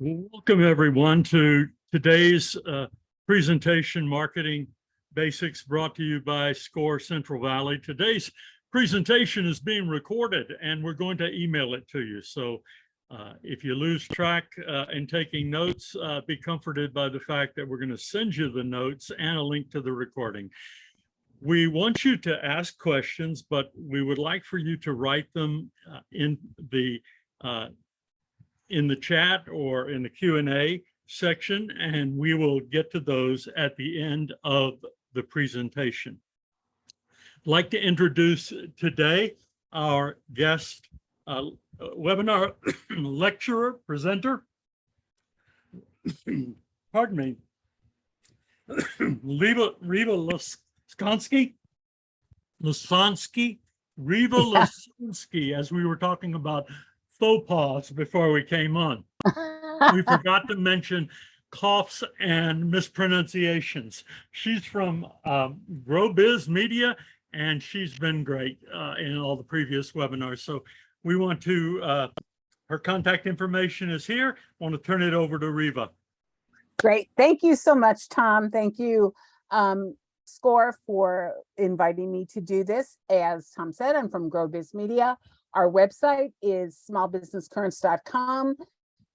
Welcome everyone to today's presentation, Marketing Basics, brought to you by SCORE Central Valley. Today's presentation is being recorded and we're going to email it to you. So if you lose track in taking notes, be comforted by the fact that we're going to send you the notes and a link to the recording. We want you to ask questions, but we would like for you to write them in the chat or in the Q&A section, and we will get to those at the end of the presentation. I'd like to introduce today our guest webinar lecturer, presenter, pardon me, Reiva Lesonsky, as we were talking about faux pas before we came on. We forgot to mention coughs and mispronunciations. She's from GrowBiz Media, and she's been great in all the previous webinars. So we want to, her contact information is here. I want to turn it over to Reiva. Great. Thank you so much, Tom. Thank you, SCORE, for inviting me to do this. As Tom said, I'm from GrowBiz Media. Our website is smallbusinesscurrents.com.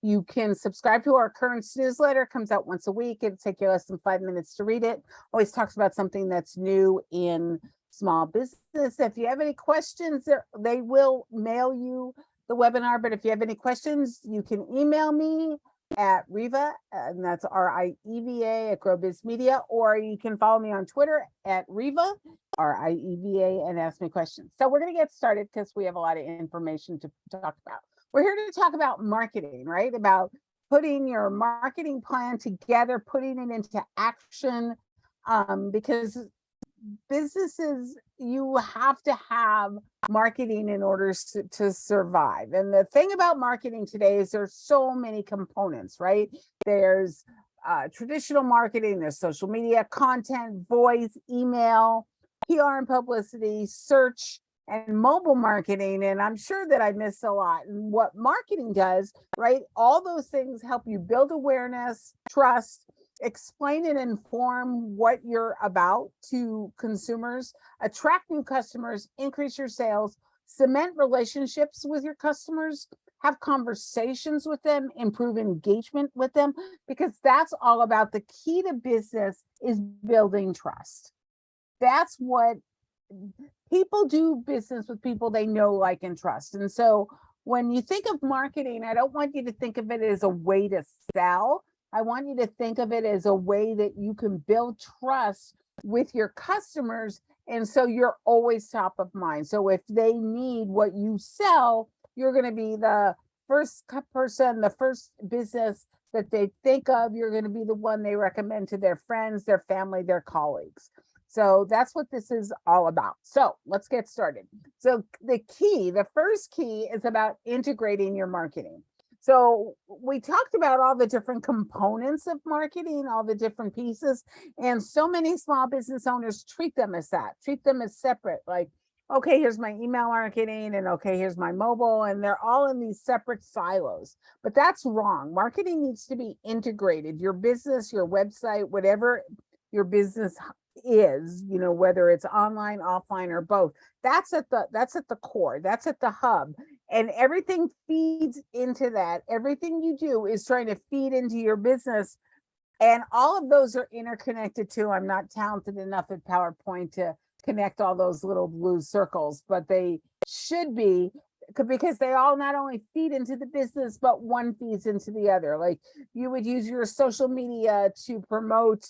You can subscribe to our Currents newsletter. It comes out once a week. It'll take you less than 5 minutes to read it. Always talks about something that's new in small business. If you have any questions, they will mail you the webinar. But if you have any questions, you can email me at Reiva, and that's R-I-E-V-A at GrowBiz Media, or you can follow me on Twitter at Reiva, R-I-E-V-A, and ask me questions. So we're going to get started because we have a lot of information to talk about. We're here to talk about marketing, right? About putting your marketing plan together, putting it into action, because businesses, you have to have marketing in order to survive. And the thing about marketing today is there's so many components, right? There's traditional marketing, there's social media, content, voice, email, PR and publicity, search, and mobile marketing. And I'm sure that I missed a lot. And what marketing does, right? All those things help you build awareness, trust, explain and inform what you're about to consumers, attract new customers, increase your sales, cement relationships with your customers, have conversations with them, improve engagement with them, because that's all about the key to business is building trust. That's what people do, business with people they know, like, and trust. And so when you think of marketing, I don't want you to think of it as a way to sell. I want you to think of it as a way that you can build trust with your customers. And so you're always top of mind. So if they need what you sell, you're going to be the first person, the first business that they think of. You're going to be the one they recommend to their friends, their family, their colleagues. So that's what this is all about. So let's get started. So the first key is about integrating your marketing. So we talked about all the different components of marketing, all the different pieces, and so many small business owners treat them as that, treat them as separate. Like, okay, here's my email marketing, and okay, here's my mobile, and they're all in these separate silos. But that's wrong. Marketing needs to be integrated. Your business, your website, whatever your business is, you know, whether it's online, offline, or both, that's at the core, that's at the hub. And everything feeds into that. Everything you do is trying to feed into your business. And all of those are interconnected too. I'm not talented enough at PowerPoint to connect all those little blue circles, but they should be, because they all not only feed into the business, but one feeds into the other. Like, you would use your social media to promote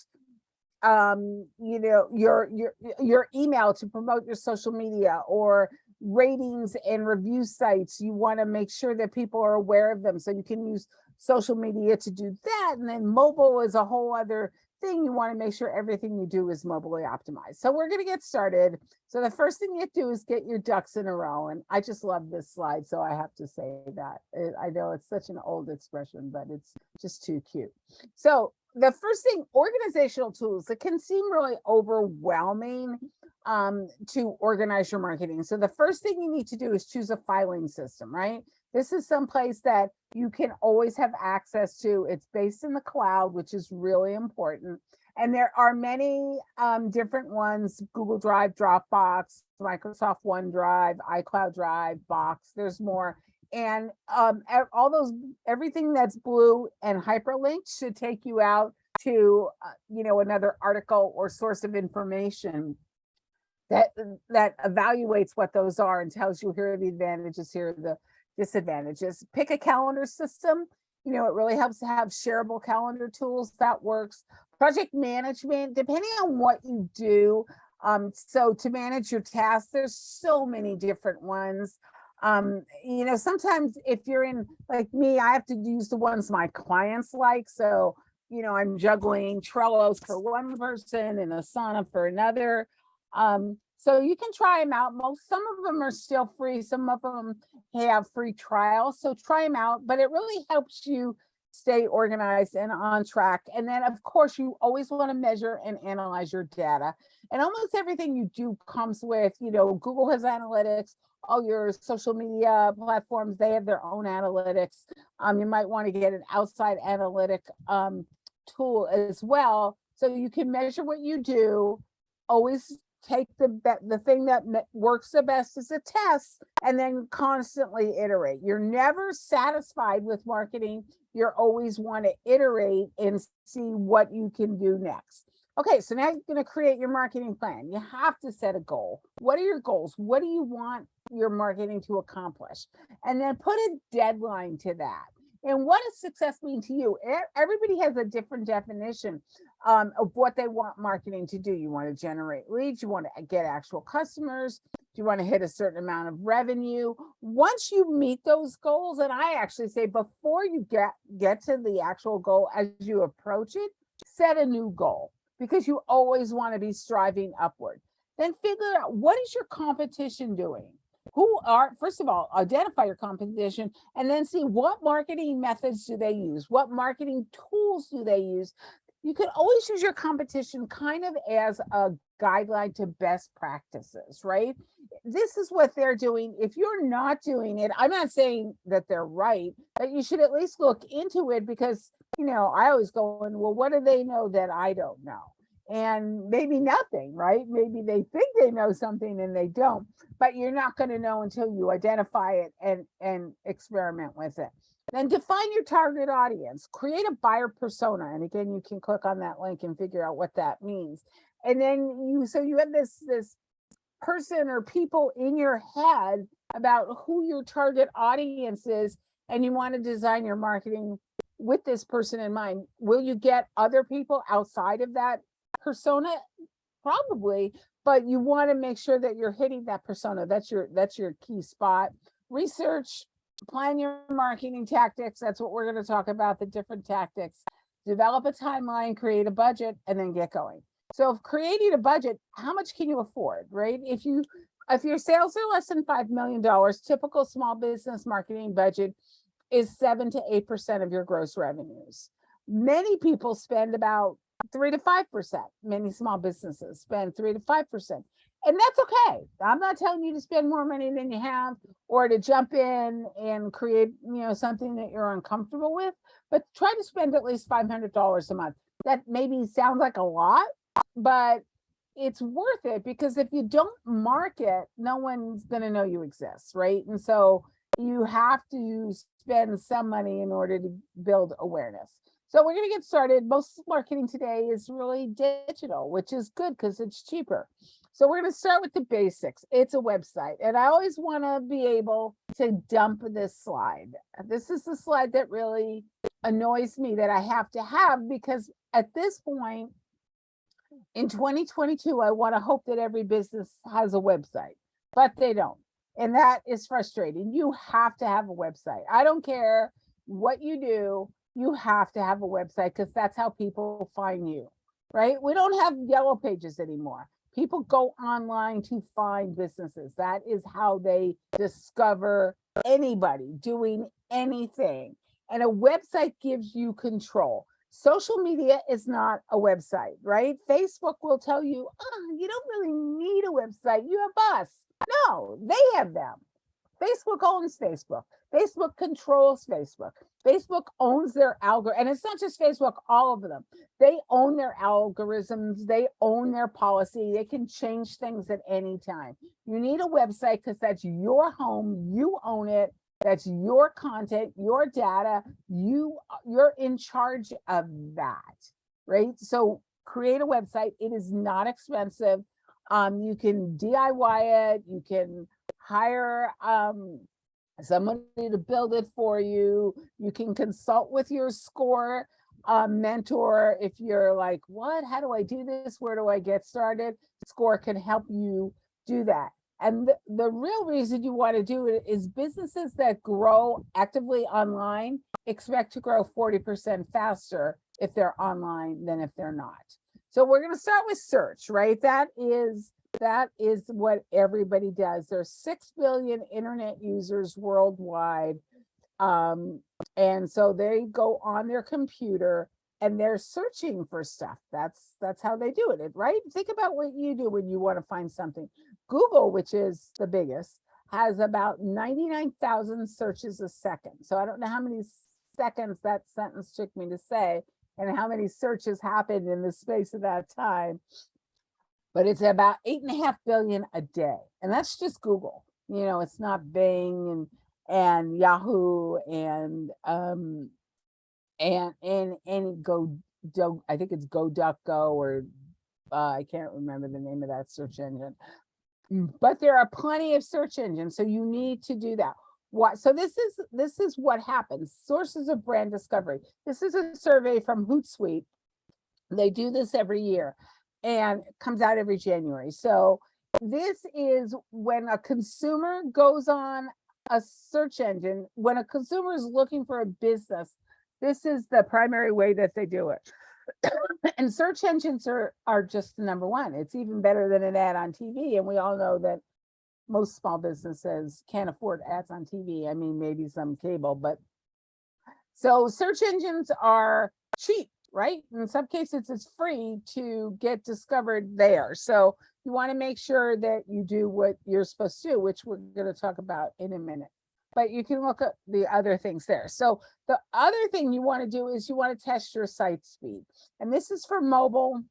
you know, your email to promote your social media, or ratings and review sites. You want to make sure that people are aware of them, so you can use social media to do that. And then mobile is a whole other thing. You want to make sure everything you do is mobilely optimized. So we're going to get started. So the first thing you have to do is get your ducks in a row. And I just love this slide, so I have to say that. I know it's such an old expression, but it's just too cute. So the first thing, organizational tools. It can seem really overwhelming to organize your marketing. So the first thing you need to do is choose a filing system, right? This is someplace that you can always have access to. It's based in the cloud, which is really important. And there are many different ones: Google Drive, Dropbox, Microsoft OneDrive, iCloud Drive, Box. There's more. And all those, everything that's blue and hyperlinked should take you out to, another article or source of information that evaluates what those are and tells you, here are the advantages, here are the disadvantages. Pick a calendar system. It really helps to have shareable calendar tools. That works. Project management, depending on what you do. So to manage your tasks, there's so many different ones. Sometimes if you're in, like me, I have to use the ones my clients like. So, I'm juggling Trello for one person and Asana for another. So you can try them out. Some of them are still free. Some of them have free trials. So try them out, but it really helps you stay organized and on track. And then of course you always want to measure and analyze your data. And almost everything you do comes with, Google has analytics, all your social media platforms, they have their own analytics. You might want to get an outside analytic tool as well, so you can measure what you do. Always take the thing that works the best as a test, and then constantly iterate. You're never satisfied with marketing. You always want to iterate and see what you can do next. Okay, so now you're going to create your marketing plan. You have to set a goal. What are your goals? What do you want your marketing to accomplish? And then put a deadline to that. And what does success mean to you? Everybody has a different definition of what they want marketing to do. You want to generate leads, you want to get actual customers, you want to hit a certain amount of revenue. Once you meet those goals, and I actually say before you get to the actual goal, as you approach it, set a new goal, because you always want to be striving upward. Then figure out, what is your competition doing? First of all, identify your competition, and then see what marketing methods do they use? What marketing tools do they use? You can always use your competition kind of as a guideline to best practices, right? This is what they're doing. If you're not doing it, I'm not saying that they're right, but you should at least look into it, because, I always go in, well, what do they know that I don't know? And maybe nothing, right? Maybe they think they know something and they don't, but you're not going to know until you identify it and experiment with it. Then define your target audience, create a buyer persona. And again, you can click on that link and figure out what that means. And then you have this person or people in your head about who your target audience is, and you want to design your marketing with this person in mind. Will you get other people outside of that persona? Probably, but you want to make sure that you're hitting that persona. That's your key spot. Research, plan your marketing tactics. That's what we're going to talk about, the different tactics. Develop a timeline, create a budget, and then get going. So if creating a budget, how much can you afford, right? If your sales are less than $5 million, typical small business marketing budget is 7 to 8% of your gross revenues. Many people spend about 3 to 5%. Many small businesses spend 3 to 5%. And that's okay. I'm not telling you to spend more money than you have, or to jump in and create, something that you're uncomfortable with, but try to spend at least $500 a month. That maybe sounds like a lot, but it's worth it, because if you don't market, no one's going to know you exist, right? And so you have to spend some money in order to build awareness. So we're going to get started. Most marketing today is really digital, which is good because it's cheaper. So we're going to start with the basics. It's a website. And I always want to be able to dump this slide. This is the slide that really annoys me that I have to have, because at this point in 2022, I want to hope that every business has a website, but they don't. And that is frustrating. You have to have a website. I don't care what you do. You have to have a website, because that's how people find you, right? We don't have yellow pages anymore. People go online to find businesses. That is how they discover anybody doing anything. And a website gives you control. Social media is not a website, right? Facebook will tell you, oh, you don't really need a website. You have us. No, they have them. Facebook owns Facebook. Facebook controls Facebook. Facebook owns their algorithm. And it's not just Facebook, all of them. They own their algorithms. They own their policy. They can change things at any time. You need a website because that's your home. You own it. That's your content, your data. You're in charge of that, right? So create a website. It is not expensive. You can DIY it. You can hire somebody to build it for you. You can consult with your SCORE mentor if you're like, what? How do I do this? Where do I get started? SCORE can help you do that. And the real reason you want to do it is businesses that grow actively online expect to grow 40% faster if they're online than if they're not. So we're going to start with search, right? That is what everybody does. There's 6 billion internet users worldwide. And so they go on their computer and they're searching for stuff. That's how they do it, right? Think about what you do when you want to find something. Google, which is the biggest, has about 99,000 searches a second. So I don't know how many seconds that sentence took me to say and how many searches happened in the space of that time. But it's about 8.5 billion a day. And that's just Google. You know, it's not Bing and Yahoo and Go, I think it's GoDuckGo or I can't remember the name of that search engine. But there are plenty of search engines, so you need to do that. So this is what happens. Sources of brand discovery. This is a survey from Hootsuite. They do this every year and it comes out every January. So this is when a consumer goes on a search engine, when a consumer is looking for a business, this is the primary way that they do it. And search engines are just the number one. It's even better than an ad on TV. And we all know that most small businesses can't afford ads on TV. I mean, maybe some cable, but so search engines are cheap, right? In some cases, it's free to get discovered there. So you want to make sure that you do what you're supposed to do, which we're going to talk about in a minute. But you can look at the other things there. So the other thing you want to do is you want to test your site speed. And this is for mobile,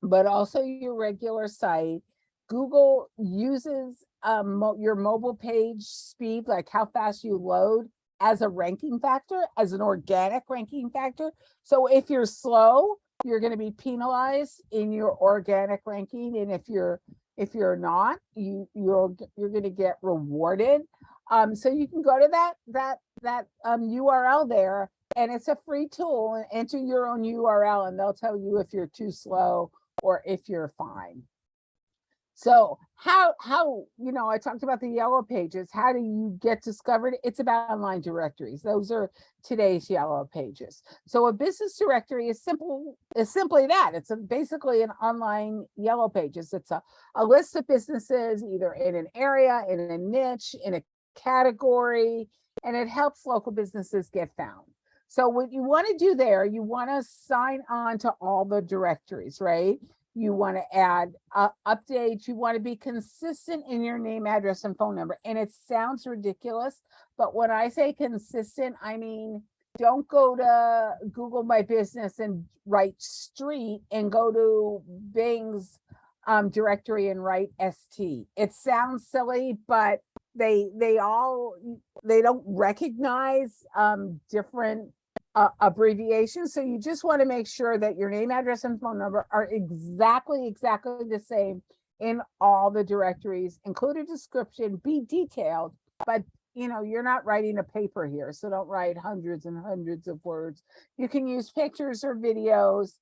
but also your regular site. Google uses your mobile page speed, like how fast you load, as a ranking factor, as an organic ranking factor. So if you're slow, you're going to be penalized in your organic ranking. And if you're not, you're going to get rewarded. So you can go to that URL there, and it's a free tool, and enter your own URL and they'll tell you if you're too slow or if you're fine. So how, I talked about the yellow pages. How do you get discovered? It's about online directories. Those are today's yellow pages. So a business directory is simply that. It's basically an online yellow pages. It's a list of businesses, either in an area, in a niche, in a category, and it helps local businesses get found. So what you want to do there, you want to sign on to all the directories, right? You want to add updates. You want to be consistent in your name, address, and phone number. And it sounds ridiculous, but when I say consistent, I mean, don't go to Google My Business and write street and go to Bing's directory and write ST. It sounds silly, but they don't recognize different abbreviations. So you just want to make sure that your name, address, and phone number are exactly the same in all the directories. Include a description, be detailed, but you're not writing a paper here, so don't write hundreds and hundreds of words. You can use pictures or videos.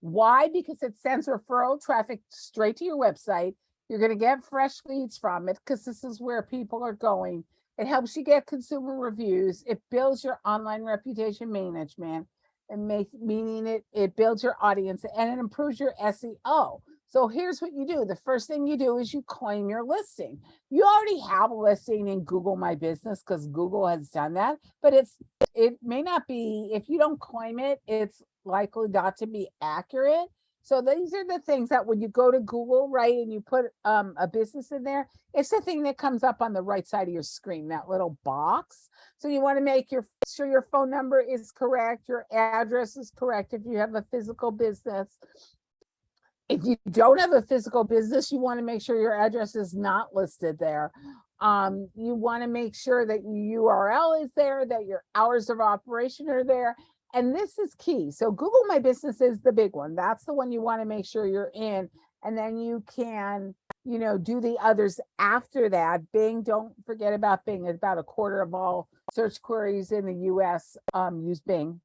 Why? Because it sends referral traffic straight to your website. You're going to get fresh leads from it because this is where people are going. It helps you get consumer reviews. It builds your online reputation management, and meaning it builds your audience, and it improves your SEO. So here's what you do. The first thing you do is you claim your listing. You already have a listing in Google My Business because Google has done that, but it may not be, if you don't claim it, it's likely not to be accurate. So these are the things that when you go to Google, right, and you put a business in there, it's the thing that comes up on the right side of your screen, that little box. So you want to make sure your phone number is correct, your address is correct if you have a physical business. If you don't have a physical business, you want to make sure your address is not listed there. You want to make sure that your URL is there, that your hours of operation are there. And this is key. So Google My Business is the big one. That's the one you want to make sure you're in. And then you can, do the others after that. Bing, don't forget about Bing. It's about a quarter of all search queries in the US use Bing.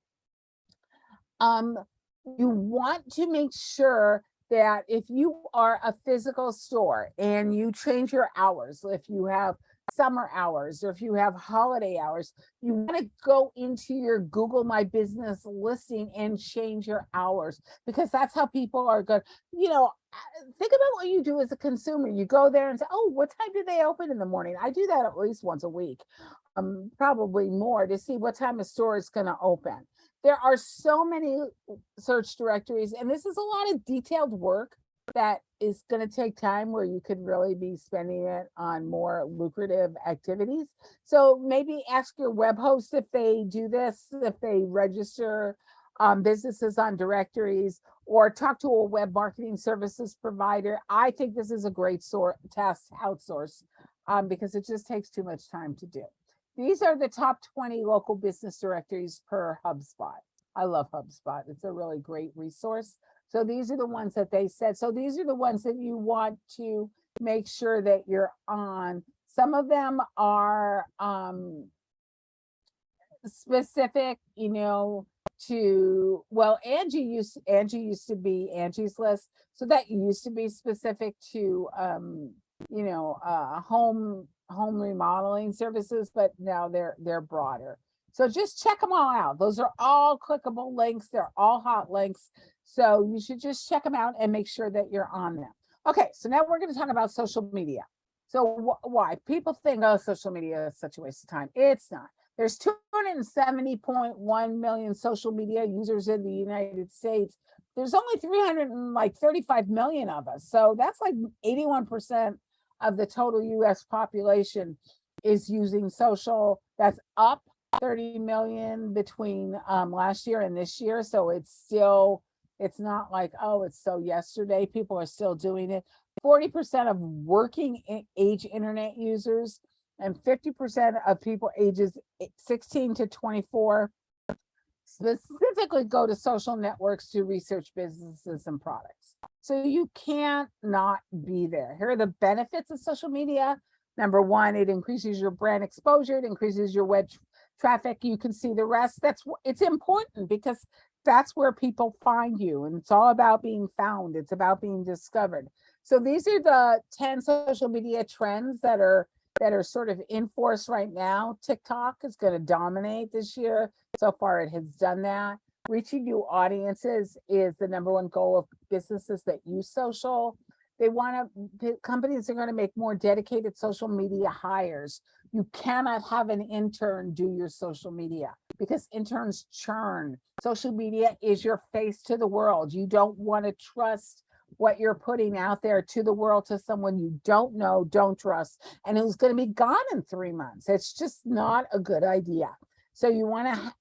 You want to make sure that if you are a physical store and you change your hours, if you have summer hours or if you have holiday hours, you want to go into your Google My Business listing and change your hours, because that's how people are going. Think about what you do as a consumer. You go there and say, oh, what time do they open in the morning? I do that at least once a week, probably more, to see what time a store is going to open. There are so many search directories, and this is a lot of detailed work that is going to take time, where you could really be spending it on more lucrative activities. So maybe ask your web host if they do this, if they register businesses on directories, or talk to a web marketing services provider. I think this is a great task to outsource because it just takes too much time to do. These are the top 20 local business directories per HubSpot. I love HubSpot. It's a really great resource. So these are the ones that they said. So these are the ones that you want to make sure that you're on. Some of them are specific, to, well, Angie used to be Angie's List. So that used to be specific to, home remodeling services, but now they're broader. So just check them all out. Those are all clickable links. They're all hot links. So you should just check them out and make sure that you're on them. Okay, so now we're going to talk about social media. So why? People think, oh, social media is such a waste of time. It's not. There's 270.1 million social media users in the United States. There's only 335 million of us. So that's like 81% of the total US population is using social. That's up 30 million between last year and this year. So it's not like, oh, it's so yesterday. People are still doing it. 40% of working age internet users and 50% of people ages 16 to 24 specifically go to social networks to research businesses and products. So you can't not be there. Here are the benefits of social media. Number one, it increases your brand exposure. It increases your web traffic. You can see the rest. It's important because that's where people find you. And it's all about being found. It's about being discovered. So these are the 10 social media trends that are sort of in force right now. TikTok is going to dominate this year. So far, it has done that. Reaching new audiences is the number one goal of businesses that use social. Companies are going to make more dedicated social media hires. You cannot have an intern do your social media because interns churn. Social media is your face to the world. You don't want to trust what you're putting out there to the world to someone you don't know, don't trust, and who's going to be gone in 3 months. It's just not a good idea. So you want to,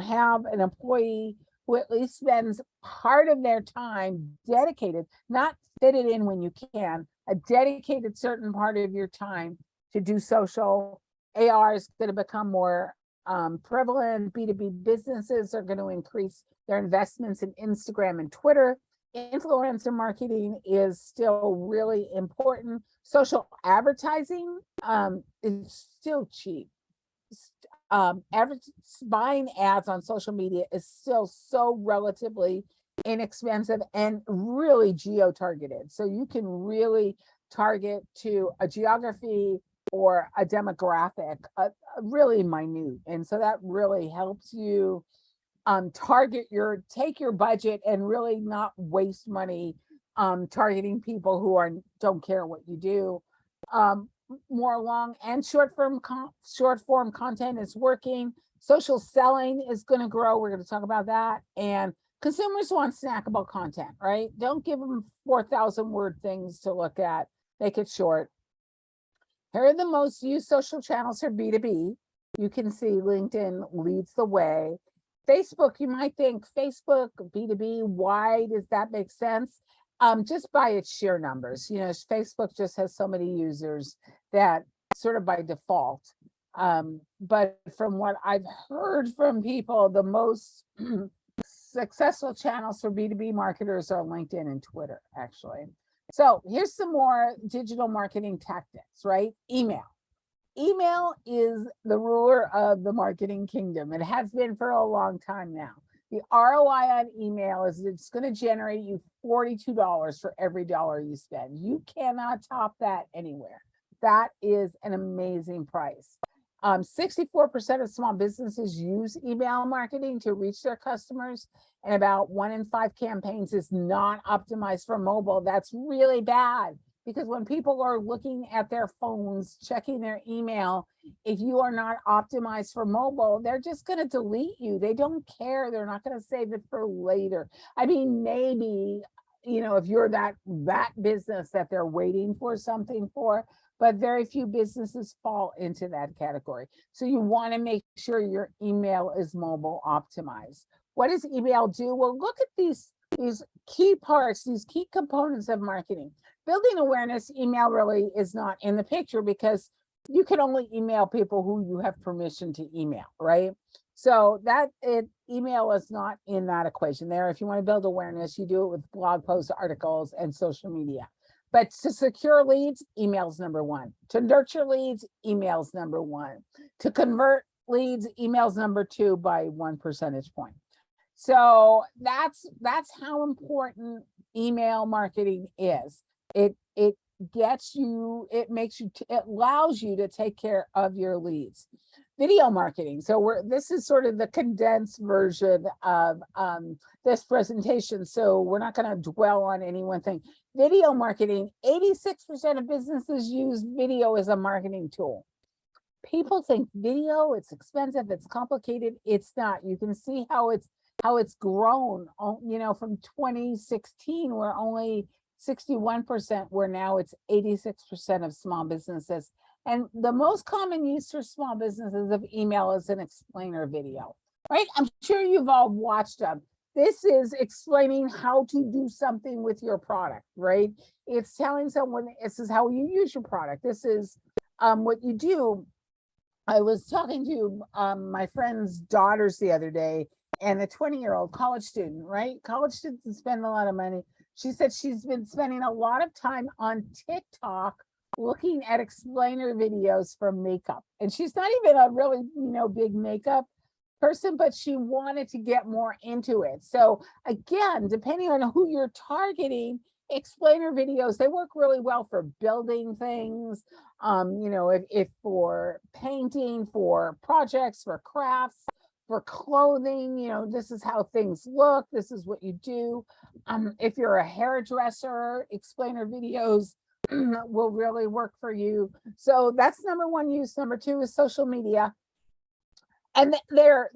have an employee who at least spends part of their time dedicated, not fit it in when you can, a dedicated certain part of your time to do social. AR is going to become more prevalent. B2B businesses are going to increase their investments in Instagram and Twitter. Influencer marketing is still really important. Social advertising is still cheap. Buying ads on social media is still so relatively inexpensive and really geo-targeted. So you can really target to a geography or a demographic, really minute. And so that really helps you take your budget and really not waste money targeting people who don't care what you do. More long and short form content is working. Social selling is going to grow. We're going to talk about that. And Consumers want snackable content, right? Don't give them 4,000 word things to look at. Make it short. Here are the most used social channels for B2B. You can see LinkedIn leads the way. Facebook, you might think Facebook, B2B, why does that make sense? Just by its sheer numbers. You know, Facebook just has so many users that sort of by default. But from what I've heard from people, the most successful channels for B2B marketers are LinkedIn and Twitter, actually. So here's some more digital marketing tactics, right? Email. Email is the ruler of the marketing kingdom. It has been for a long time now. The ROI on email is it's going to generate you $42 for every dollar you spend. You cannot top that anywhere. That is an amazing price. 64% of small businesses use email marketing to reach their customers, and about 1 in 5 campaigns is not optimized for mobile. That's really bad, because when people are looking at their phones, checking their email, if you are not optimized for mobile, they're just going to delete you. They don't care. They're not going to save it for later. I mean, maybe, you know, if you're that business that they're waiting for something for, but very few businesses fall into that category. So you want to make sure your email is mobile optimized. What does email do? Well, look at these key parts, these key components of marketing. Building awareness, email really is not in the picture because you can only email people who you have permission to email, right? So email is not in that equation there. If you want to build awareness, you do it with blog posts, articles, and social media. But to secure leads, email's number one. To nurture leads, email's number one. To convert leads, email's number 2 by 1 percentage point. So that's how important email marketing is. It gets you, it allows you to take care of your leads. Video marketing. So this is sort of the condensed version of this presentation. So we're not going to dwell on any one thing. Video marketing, 86% of businesses use video as a marketing tool. People think video, it's expensive, it's complicated. It's not. You can see how it's grown, you know, from 2016, where only 61%, where now it's 86% of small businesses. And the most common use for small businesses of email is an explainer video, right? I'm sure you've all watched them. This is explaining how to do something with your product, right? It's telling someone this is how you use your product. This is what you do. I was talking to my friend's daughters the other day, and a 20-year-old college student, right? College students spend a lot of money. She said she's been spending a lot of time on TikTok looking at explainer videos for makeup. And she's not even a really, you know, big makeup person, but she wanted to get more into it. So again, depending on who you're targeting, explainer videos, they work really well for building things, you know, if for painting, for projects, for crafts, for clothing, you know, this is how things look, this is what you do. If you're a hairdresser, explainer videos will really work for you. So that's number one use. Number two is social media. And they're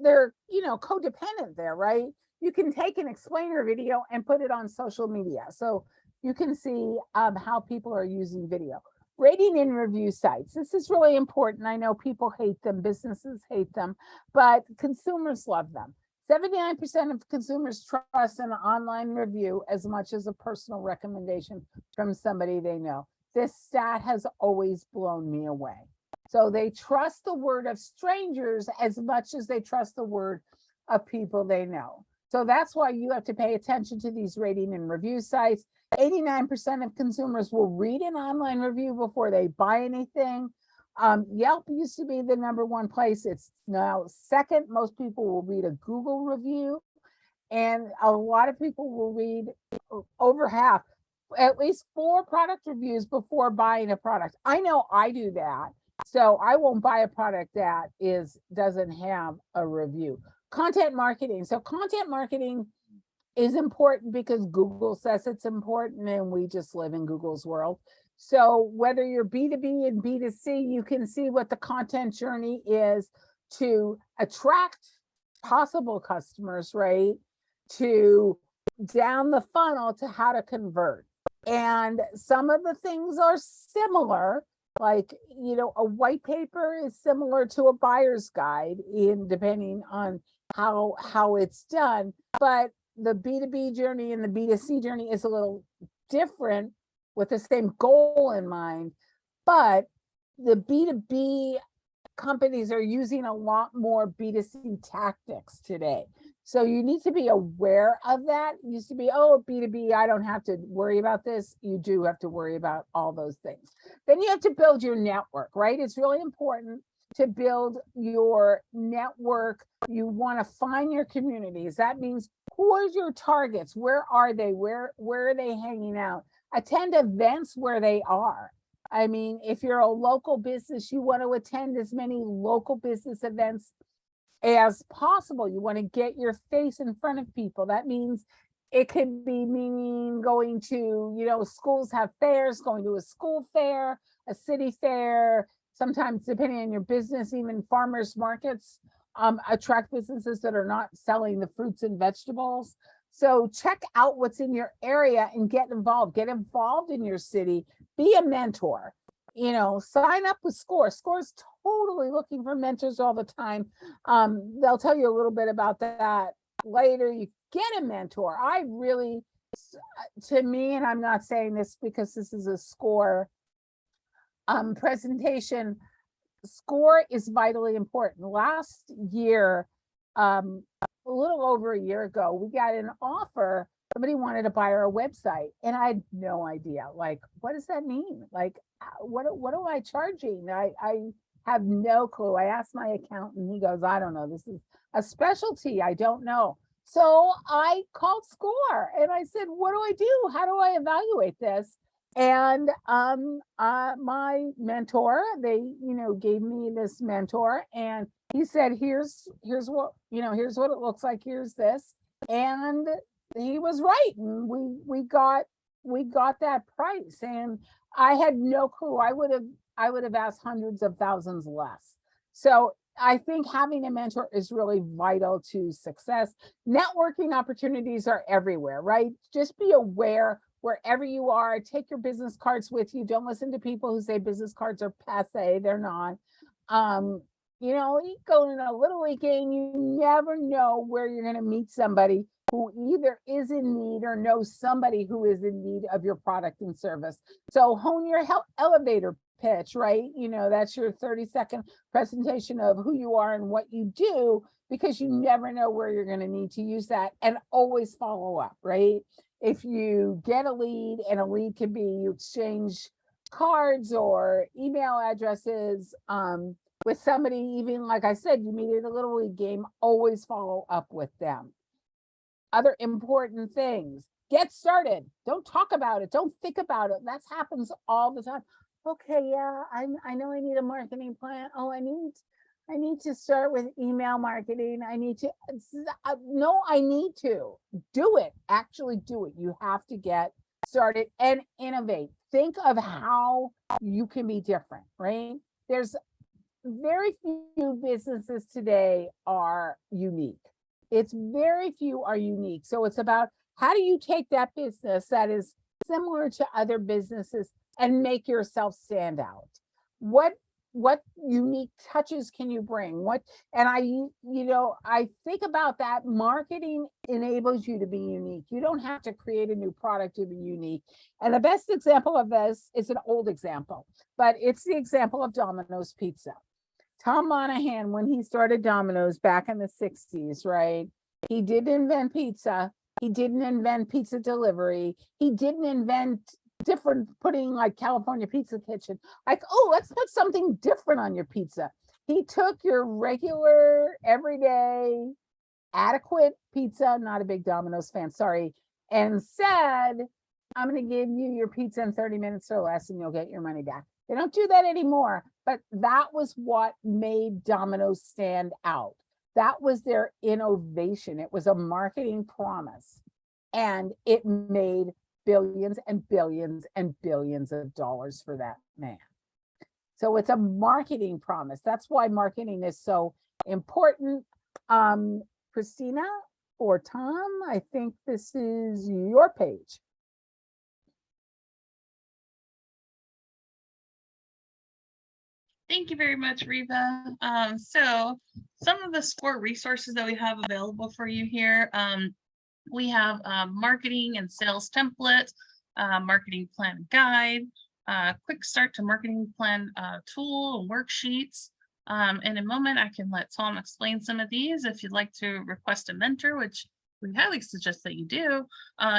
you know, codependent there, right? You can take an explainer video and put it on social media. So you can see how people are using video. Rating and review sites. This is really important. I know people hate them, businesses hate them, but consumers love them. 79% of consumers trust an online review as much as a personal recommendation from somebody they know. This stat has always blown me away. So they trust the word of strangers as much as they trust the word of people they know. So that's why you have to pay attention to these rating and review sites. 89% of consumers will read an online review before they buy anything. Yelp used to be the number one place. It's now second. Most people will read a Google review, and a lot of people will read, over half, at least 4 product reviews before buying a product. I know I do that. So I won't buy a product that doesn't have a review. Content marketing. So content marketing is important because Google says it's important, and we just live in Google's world. So whether you're B2B and B2C, you can see what the content journey is to attract possible customers, right? to down the funnel to how to convert. And some of the things are similar, like, you know, a white paper is similar to a buyer's guide in depending on how it's done, but the B2B journey and the B2C journey is a little different with the same goal in mind. But the B2B companies are using a lot more B2C tactics today. So you need to be aware of that. It used to be, oh, B2B, I don't have to worry about this. You do have to worry about all those things. Then you have to build your network, right? It's really important to build your network. You want to find your communities. That means, who are your targets? Where are they? Where are they hanging out? Attend events where they are. I mean, if you're a local business, you want to attend as many local business events as possible. You want to get your face in front of people. That means it could be meaning going to, you know, schools have fairs, going to a school fair, a city fair, sometimes depending on your business, even farmers markets attract businesses that are not selling the fruits and vegetables. So check out what's in your area and get involved in your city, be a mentor, you know, sign up with SCORE. SCORE's totally looking for mentors all the time. They'll tell you a little bit about that later. You get a mentor. I really, to me, and I'm not saying this because this is a SCORE presentation, SCORE is vitally important. Last year, a little over a year ago, we got an offer. Somebody wanted to buy our website, and I had no idea. Like, what does that mean? Like, what am I charging? I have no clue. I asked my accountant. He goes, I don't know. This is a specialty. I don't know. So I called SCORE and I said, what do I do? How do I evaluate this? And my mentor, they, you know, gave me this mentor, and he said, here's what, you know, here's what it looks like. Here's this. And he was right. And we got that price, and I had no clue. I would have asked hundreds of thousands less. So I think having a mentor is really vital to success. Networking opportunities are everywhere, right? Just be aware wherever you are. Take your business cards with you. Don't listen to people who say business cards are passe. They're not. You know, you go in a Little League game, you never know where you're going to meet somebody who either is in need or knows somebody who is in need of your product and service. So hone your elevator pitch, right? You know, that's your 30-second presentation of who you are and what you do, because you never know where you're going to need to use that. And always follow up, right? If you get a lead, and a lead can be you exchange cards or email addresses with somebody, even like I said, you meet at a Little League game, always follow up with them. Other important things, get started. Don't talk about it. Don't think about it. That happens all the time. Okay, yeah, I know I need a marketing plan. Oh, I need to start with email marketing. I need to, no, I need to do it. Actually do it. You have to get started and innovate. Think of how you can be different, right? There's very few businesses today are unique. It's very few are unique. So it's about, how do you take that business that is similar to other businesses and make yourself stand out? What unique touches can you bring? And I think about that. Marketing enables you to be unique. You don't have to create a new product to be unique. And the best example of this is an old example, but it's the example of Domino's Pizza. Tom Monahan, when he started Domino's back in the 60s, right? He didn't invent pizza. He didn't invent pizza delivery. He didn't invent putting like California Pizza Kitchen. Like, oh, let's put something different on your pizza. He took your regular, everyday, adequate pizza, not a big Domino's fan, sorry, and said, I'm going to give you your pizza in 30 minutes or less and you'll get your money back. They don't do that anymore, but that was what made Domino's stand out. That was their innovation. It was a marketing promise, and it made billions and billions and billions of dollars for that man. So it's a marketing promise. That's why marketing is so important. Christina, or Tom, I think this is your page. Thank you very much, Reiva. So some of the SCORE resources that we have available for you here, we have marketing and sales templates, marketing plan guide, quick start to marketing plan tool and worksheets. In a moment, I can let Tom explain some of these. If you'd like to request a mentor, which we highly suggest that you do,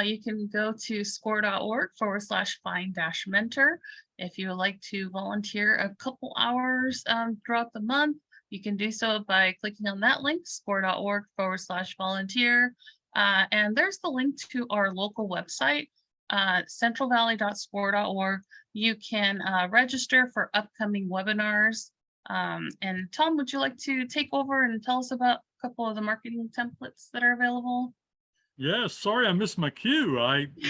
you can go to score.org/find-mentor. If you would like to volunteer a couple hours throughout the month, you can do so by clicking on that link, score.org/volunteer. And there's the link to our local website, centralvalley.score.org. You can register for upcoming webinars. And Tom, would you like to take over and tell us about a couple of the marketing templates that are available? Yes, sorry I missed my cue.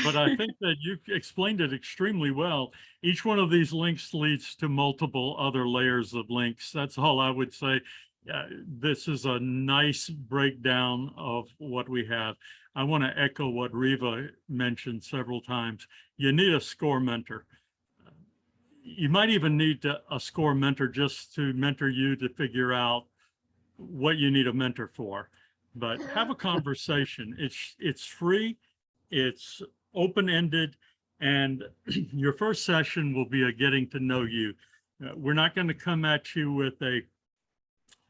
But I think that you explained it extremely well. Each one of these links leads to multiple other layers of links. That's all I would say. This is a nice breakdown of what we have. I want to echo what Reiva mentioned several times. You need a SCORE mentor. You might even need a SCORE mentor just to mentor you to figure out what you need a mentor for. But have a conversation. It's free, it's open-ended, and your first session will be a getting to know you. We're not going to come at you with a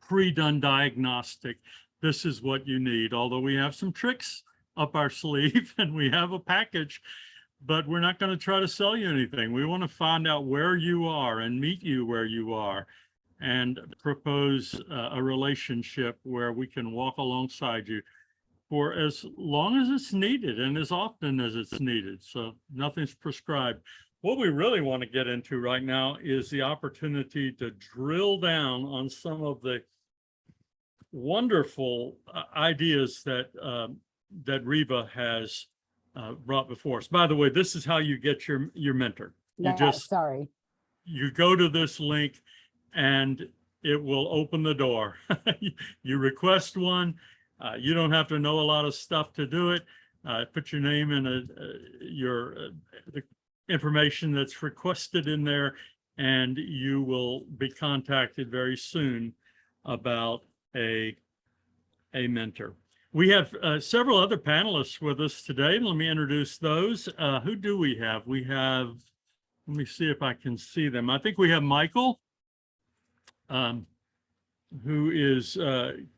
pre-done diagnostic. This is what you need, although we have some tricks up our sleeve and we have a package, but we're not going to try to sell you anything. We want to find out where you are and meet you where you are, and propose a relationship where we can walk alongside you for as long as it's needed and as often as it's needed. So nothing's prescribed. What we really want to get into right now is the opportunity to drill down on some of the wonderful ideas that that Reiva has brought before us. By the way, this is how you get your mentor. You you go to this link and it will open the door. You request one. You don't have to know a lot of stuff to do it. Put your name in the information that's requested in there, and you will be contacted very soon about a mentor. We have several other panelists with us today. Let me introduce those. Who do we have? We have, let me see if I can see them. I think we have Michael, who is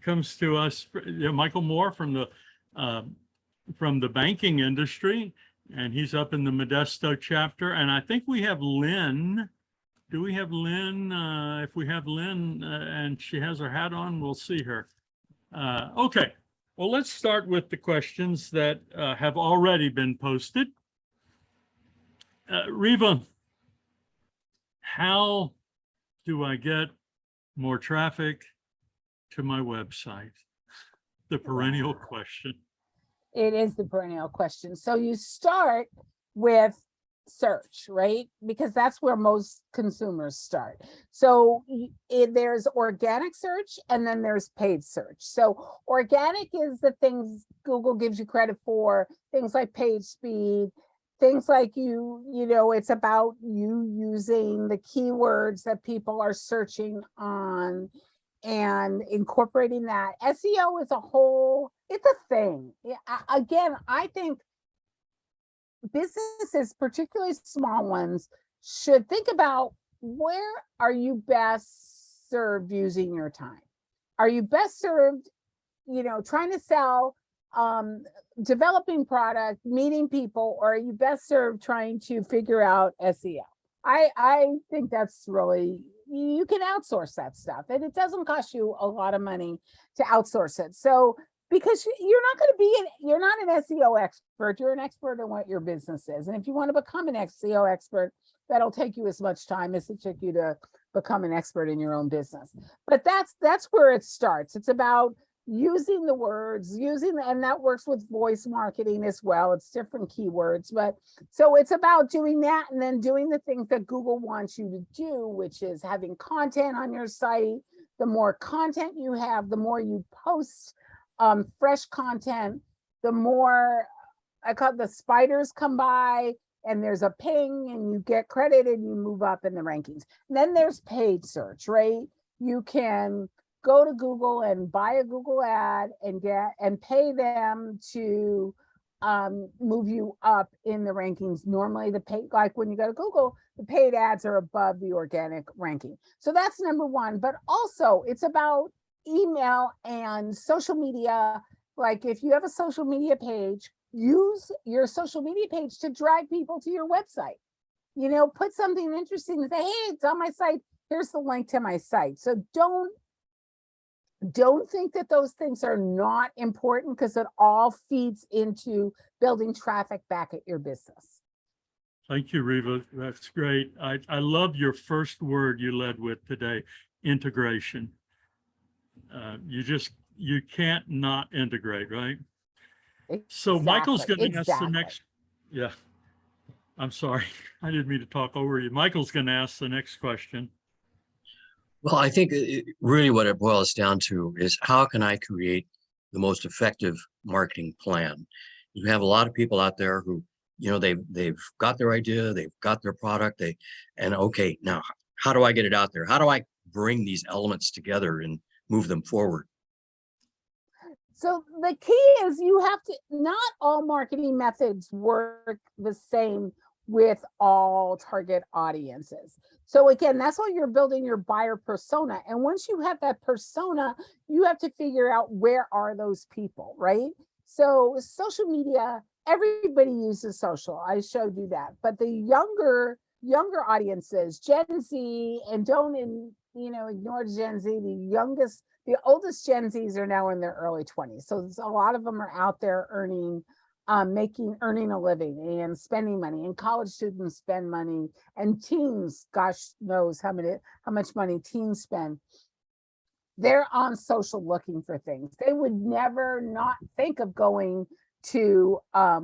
comes to us, Michael Moore from the banking industry, and he's up in the Modesto chapter. And I think we have Lynn. Do we have Lynn? If we have Lynn and she has her hat on, we'll see her. Okay, well, let's start with the questions that have already been posted. Reiva, how do I get more traffic to my website? The perennial question. It is the perennial question. So you start with search, right? Because that's where most consumers start. So there's organic search and then there's paid search. So organic is the things Google gives you credit for, things like page speed, things like it's about you using the keywords that people are searching on and incorporating that. SEO is it's a thing. Again, I think businesses, particularly small ones, should think about where are you best served using your time? Are you best served, trying to sell, developing product, meeting people, or are you best served trying to figure out SEO? I think that's really, you can outsource that stuff, and it doesn't cost you a lot of money to outsource it. So because you're not an SEO expert, you're an expert in what your business is. And if you want to become an SEO expert, that'll take you as much time as it took you to become an expert in your own business. But that's where it starts. It's about using the words, and that works with voice marketing as well. It's different keywords, but so it's about doing that and then doing the things that Google wants you to do, which is having content on your site. The more content you have, the more you post fresh content, the more I call it the spiders come by and there's a ping and you get credit and you move up in the rankings. And then there's paid search, right? You can go to Google and buy a Google ad and pay them to move you up in the rankings. Normally the paid, like when you go to Google, the paid ads are above the organic ranking. So that's number one, but also it's about email and social media. Like if you have a social media page, use your social media page to drive people to your website. You know, put something interesting and say, hey, it's on my site. Here's the link to my site. So don't think that those things are not important, because it all feeds into building traffic back at your business. Thank you, Reiva. That's great. I love your first word you led with today, integration. You can't not integrate, right? So Michael's going to ask the next. Yeah, I'm sorry. I didn't mean to talk over you. Michael's going to ask the next question. Well, I think really what it boils down to is how can I create the most effective marketing plan? You have a lot of people out there who, you know, they've got their idea, they've got their product, and okay, now how do I get it out there? How do I bring these elements together and move them forward? So the key is you have to, not all marketing methods work the same with all target audiences. So again, that's why you're building your buyer persona. And once you have that persona, you have to figure out where are those people, right? So social media, everybody uses social. I showed you that. But the younger audiences, Gen Z, and don't ignore Gen Z, the oldest Gen Zs are now in their early 20s. So a lot of them are out there earning a living and spending money, and college students spend money, and teens, gosh knows how much money teens spend. They're on social looking for things. They would never not think of going to a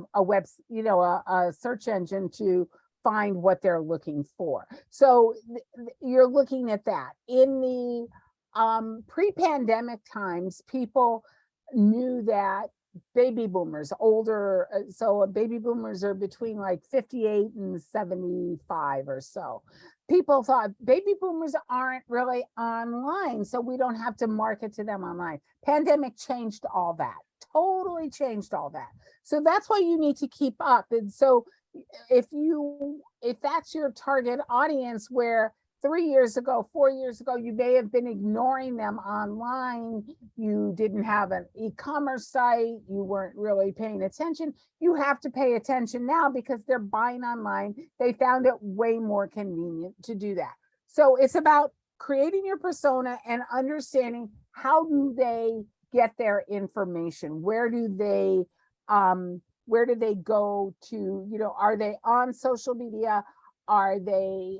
search engine to find what they're looking for. So you're looking at that. In the pre-pandemic times, people knew that baby boomers, so baby boomers are between like 58 and 75 or so. People thought baby boomers aren't really online, so we don't have to market to them online. Pandemic changed all that, totally changed all that. So that's why you need to keep up. And so if that's your target audience, where 3 years ago, 4 years ago, you may have been ignoring them online, you didn't have an e-commerce site, you weren't really paying attention, you have to pay attention now because they're buying online. They found it way more convenient to do that. So it's about creating your persona and understanding, how do they get their information? Where do they go to? Are they on social media? Are they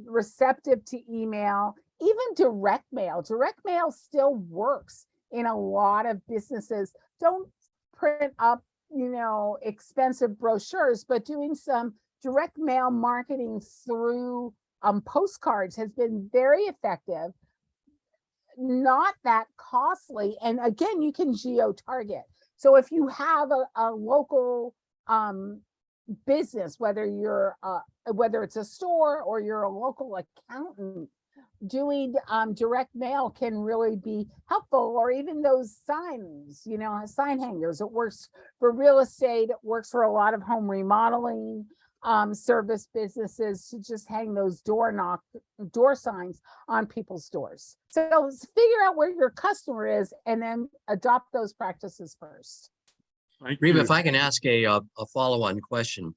receptive to email? Even direct mail. Direct mail still works in a lot of businesses. Don't print up, expensive brochures, but doing some direct mail marketing through postcards has been very effective. Not that costly. And again, you can geo-target. So if you have a local business, whether it's a store or you're a local accountant, doing direct mail can really be helpful. Or even those signs, sign hangers. It works for real estate. It works for a lot of home remodeling service businesses, to just hang those door signs on people's doors. So figure out where your customer is and then adopt those practices first. Reiva, if I can ask a follow-on question.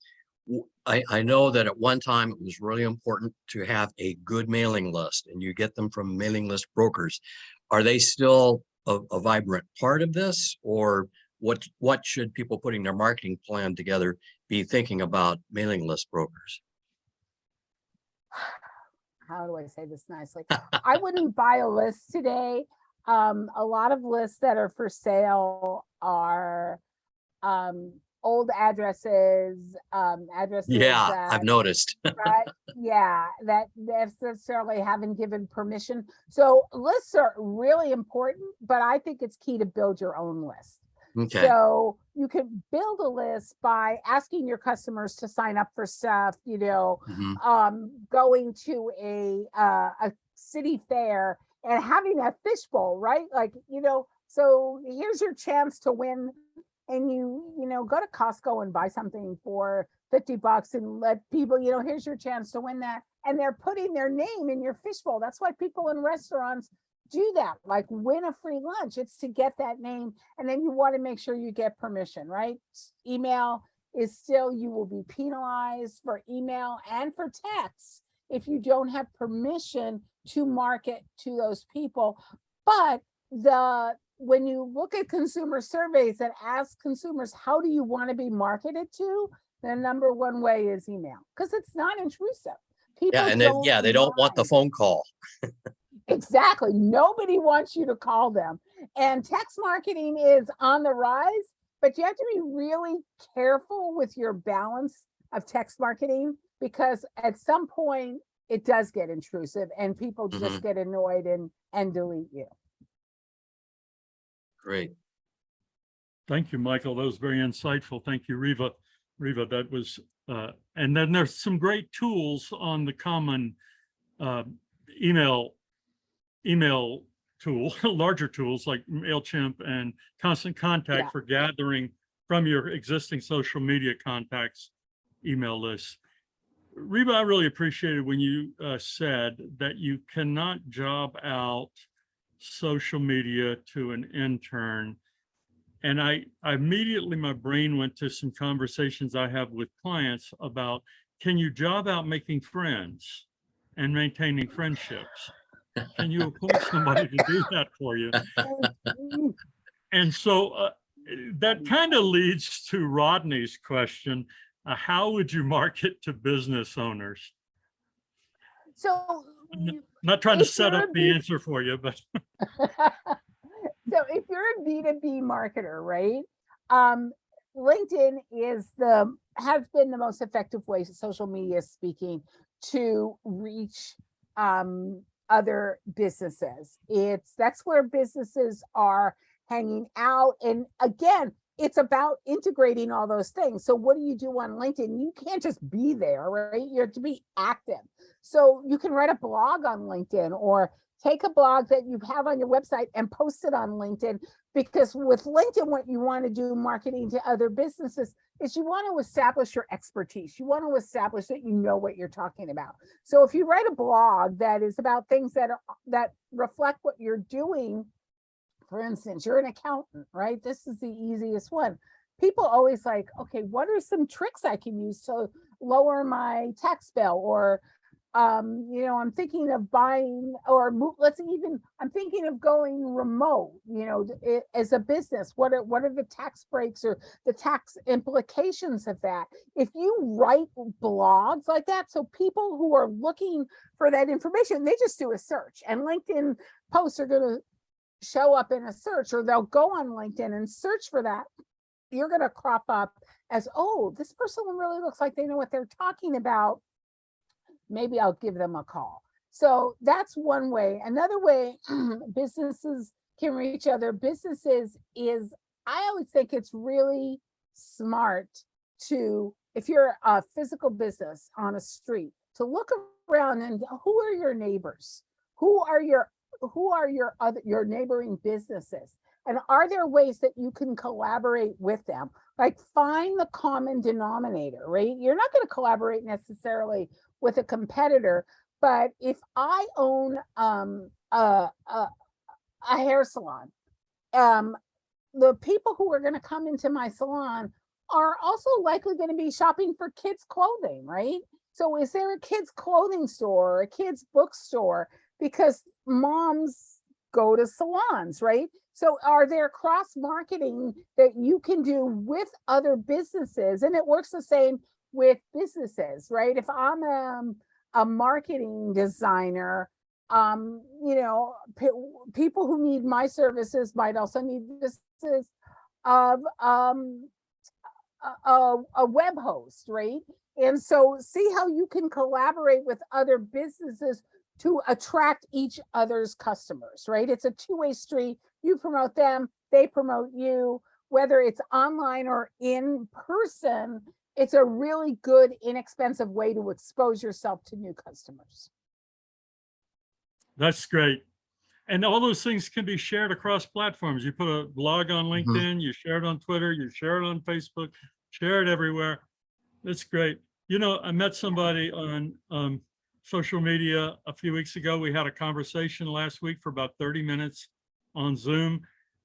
I know that at one time it was really important to have a good mailing list, and you get them from mailing list brokers. Are they still a vibrant part of this, or what should people putting their marketing plan together be thinking about mailing list brokers? How do I say this nicely? I wouldn't buy a list today. A lot of lists that are for sale are old addresses, Yeah, that, I've noticed. right? Yeah, that necessarily haven't given permission. So lists are really important, but I think it's key to build your own list. Okay. So you can build a list by asking your customers to sign up for stuff, Mhm. going to a city fair and having a fishbowl, right? Like, so here's your chance to win. And go to Costco and buy something for $50 and let people, here's your chance to win that. And they're putting their name in your fishbowl. That's why people in restaurants do that, like win a free lunch. It's to get that name. And then you want to make sure you get permission, right? Email is still, you will be penalized for email and for text if you don't have permission to market to those people. But when you look at consumer surveys that ask consumers, how do you want to be marketed to? The number one way is email, because it's not intrusive. People Yeah, and then, they don't want the mind. phone call. Exactly. Nobody wants you to call them. And text marketing is on the rise, but you have to be really careful with your balance of text marketing, because at some point it does get intrusive and people just get annoyed and delete you. Great. Thank you, Michael. That was very insightful. Thank you, Reiva. Reiva, that was, and then there's some great tools on the common email tool, larger tools like MailChimp and Constant Contact for gathering from your existing social media contacts email lists. Reiva, I really appreciated when you said that you cannot job out social media to an intern. And I immediately, my brain went to some conversations I have with clients about, can you job out making friends and maintaining friendships? Can you appoint somebody to do that for you? And so that kind of leads to Rodney's question. How would you market to business owners? So I'm not trying to set up the answer for you, but so if you're a B2B marketer, right? LinkedIn has been the most effective way, social media speaking, to reach other businesses. That's where businesses are hanging out. And again, it's about integrating all those things. So what do you do on LinkedIn? You can't just be there, right? You have to be active. So you can write a blog on LinkedIn, or take a blog that you have on your website and post it on LinkedIn. Because with LinkedIn, what you want to do marketing to other businesses is you want to establish your expertise. You want to establish that you know what you're talking about. So if you write a blog that is about things that reflect what you're doing, for instance, you're an accountant, right? This is the easiest one. People always like, okay, what are some tricks I can use to lower my tax bill? Or I'm thinking of buying, or I'm thinking of going remote, as a business. What are the tax breaks or the tax implications of that? If you write blogs like that, so people who are looking for that information, they just do a search, and LinkedIn posts are going to show up in a search, or they'll go on LinkedIn and search for that. You're going to crop up as, oh, this person really looks like they know what they're talking about. Maybe I'll give them a call. So that's one way. Another way businesses can reach other businesses is, I always think it's really smart to, if you're a physical business on a street, to look around and who are your neighbors? Who are your neighboring businesses? And are there ways that you can collaborate with them? Like, find the common denominator, right? You're not going to collaborate necessarily with a competitor, but if I own a hair salon, the people who are going to come into my salon are also likely going to be shopping for kids' clothing, right? So is there a kids' clothing store or a kids' bookstore? Because moms go to salons, right? So are there cross marketing that you can do with other businesses? And it works the same with businesses, right? If I'm a marketing designer, people who need my services might also need services of a web host, right? And so see how you can collaborate with other businesses to attract each other's customers, right? It's a two-way street. You promote them, they promote you, whether it's online or in person. It's a really good, inexpensive way to expose yourself to new customers. That's great. And all those things can be shared across platforms. You put a blog on LinkedIn, you share it on Twitter, you share it on Facebook, share it everywhere. That's great. You know, I met somebody on social media a few weeks ago. We had a conversation last week for about 30 minutes on Zoom.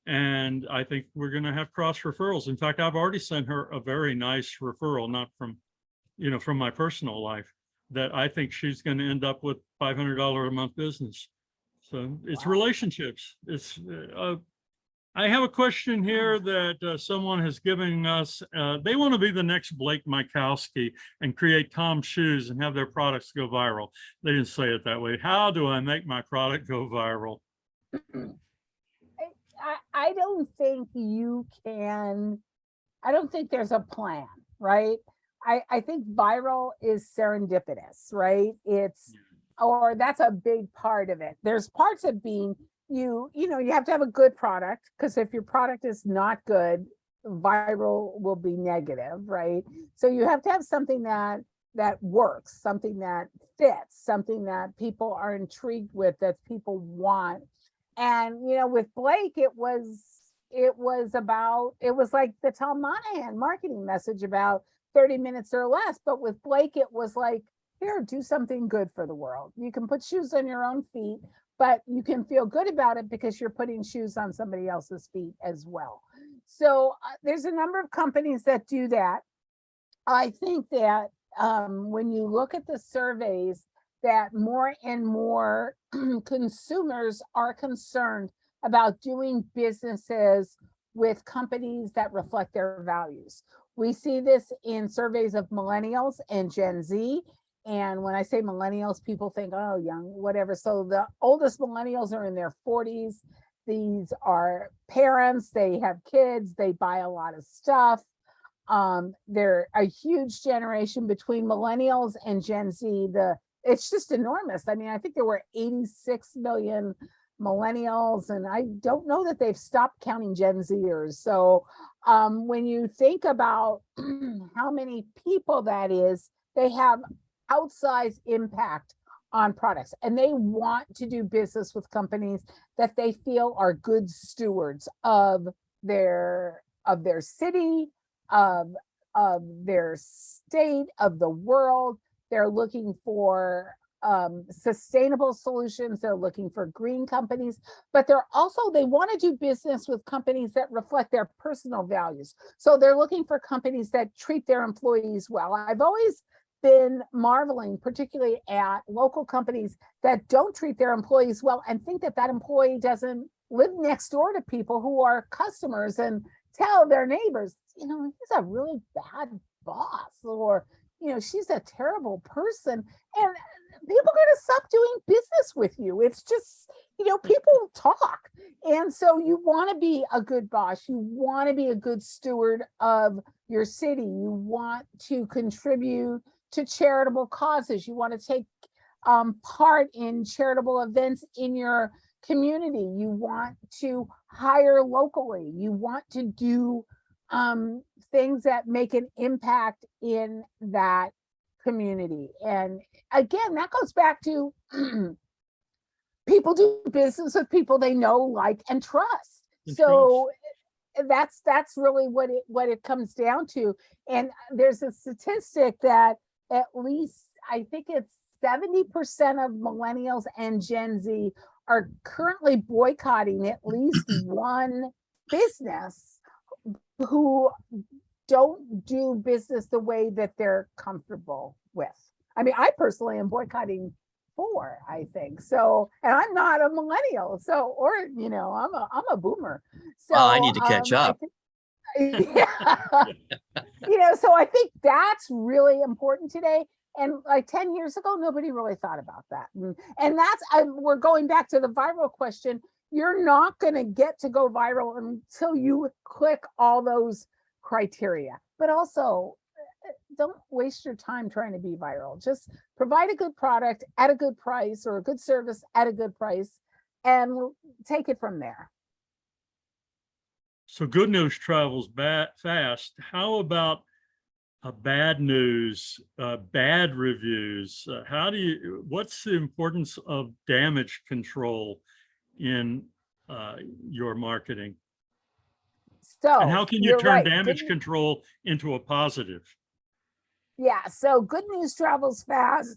And I think we're going to have cross referrals. In fact, I've already sent her a very nice referral, not from, you know, from my personal life, that I think she's going to end up with $500 a month business. So it's relationships. It's, I have a question here that someone has given us. They want to be the next Blake Mykowski and create Tom's shoes and have their products go viral. They didn't say it that way. How do I make my product go viral? I don't think you can, I don't think there's a plan, right? I think viral is serendipitous, right? It's, or that's a big part of it. There's parts of being, you know, you have to have a good product, because if your product is not good, viral will be negative, right? So you have to have something that works, something that fits, something that people are intrigued with, that people want. And, you know, with Blake, it was like the Tom Monahan marketing message about 30 minutes or less. But with Blake, it was like, here, do something good for the world. You can put shoes on your own feet, but you can feel good about it because you're putting shoes on somebody else's feet as well. So there's a number of companies that do that. I think that when you look at the surveys, that more and more consumers are concerned about doing businesses with companies that reflect their values. We see this in surveys of millennials and Gen Z. And when I say millennials, people think, oh, young, whatever. So the oldest millennials are in their 40s. These are parents, they have kids, they buy a lot of stuff. They're a huge generation between millennials and Gen Z. It's just enormous. I mean, I think there were 86 million millennials, and I don't know that they've stopped counting Gen Zers. So when you think about how many people that is, they have outsized impact on products, and they want to do business with companies that they feel are good stewards of their city, of their state, of the world. They're looking for sustainable solutions. They're looking for green companies, but they want to do business with companies that reflect their personal values. So they're looking for companies that treat their employees well. I've always been marveling, particularly at local companies that don't treat their employees well and think that employee doesn't live next door to people who are customers and tell their neighbors, you know, he's a really bad boss, or, you know, she's a terrible person, and people are going to stop doing business with you. It's just, you know, people talk. And so you want to be a good boss. You want to be a good steward of your city. You want to contribute to charitable causes. You want to take part in charitable events in your community. You want to hire locally. You want to do things that make an impact in that community. And again, that goes back to people do business with people they know, like, and trust. So that's really what it comes down to. And there's a statistic that at least, I think it's 70% of millennials and Gen Z are currently boycotting at least one business who don't do business the way that they're comfortable with. I mean, I personally am boycotting 4, I think. So, and I'm not a millennial. So, or, you know, I'm a boomer. So I need to catch up. Yeah. You know, so I think that's really important today. And like 10 years ago, nobody really thought about that. And that's, we're going back to the viral question. You're not going to get to go viral until you click all those criteria. But also, don't waste your time trying to be viral. Just provide a good product at a good price, or a good service at a good price, and we'll take it from there. So good news travels fast. How about bad news, bad reviews? What's the importance of damage control in your marketing? So And how can you you're turn right. damage control into a positive? Yeah, so good news travels fast,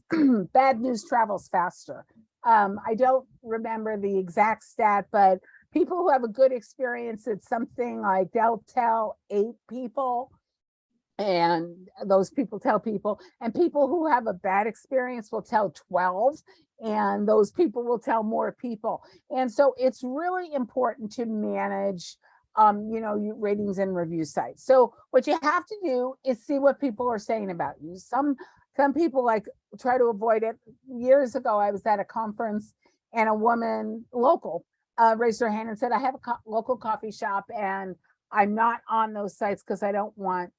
bad news travels faster. I don't remember the exact stat, but people who have a good experience, it's something like they'll tell 8 people, and those people tell people, and people who have a bad experience will tell 12, and those people will tell more people. And so it's really important to manage your ratings and review sites. So what you have to do is see what people are saying about you. Some people like try to avoid it. Years ago, I was at a conference, and a woman local raised her hand and said, I have a local coffee shop, and I'm not on those sites because I don't want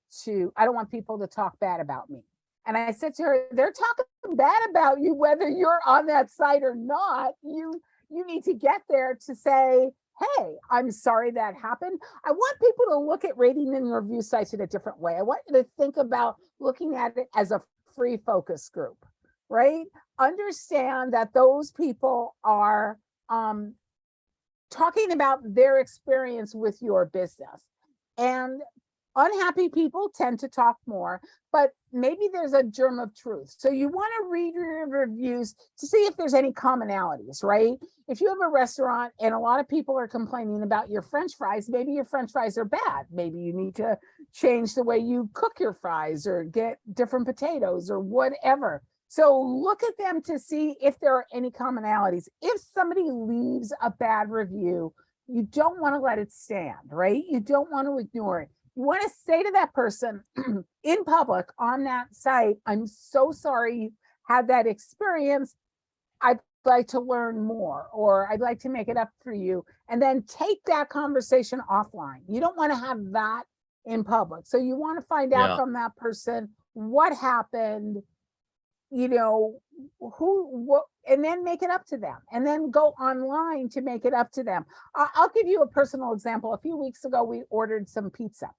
people to talk bad about me. And I said to her, they're talking bad about you whether you're on that site or not. You need to get there to say, hey, I'm sorry that happened. I want people to look at rating and review sites in a different way. I want you to think about looking at it as a free focus group, right? Understand that those people are talking about their experience with your business. And unhappy people tend to talk more, but maybe there's a germ of truth. So you want to read your reviews to see if there's any commonalities, right? If you have a restaurant and a lot of people are complaining about your French fries, maybe your French fries are bad. Maybe you need to change the way you cook your fries, or get different potatoes, or whatever. So look at them to see if there are any commonalities. If somebody leaves a bad review, you don't want to let it stand, right? You don't want to ignore it. You want to say to that person in public on that site, I'm so sorry you had that experience. I'd like to learn more, or I'd like to make it up for you. And then take that conversation offline. You don't want to have that in public. So you want to find out from that person what happened, what, and then make it up to them, and then go online to make it up to them. I'll give you a personal example. A few weeks ago, we ordered some pizza,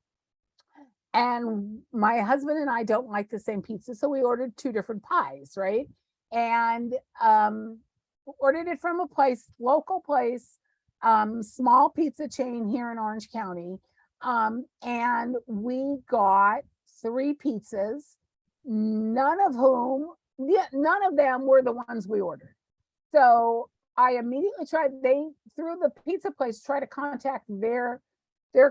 and my husband and I don't like the same pizza. So we ordered 2 different pies, right? And ordered it from a local place, small pizza chain here in Orange County. And we got 3 pizzas, none of them were the ones we ordered. So I immediately through the pizza place, tried to contact their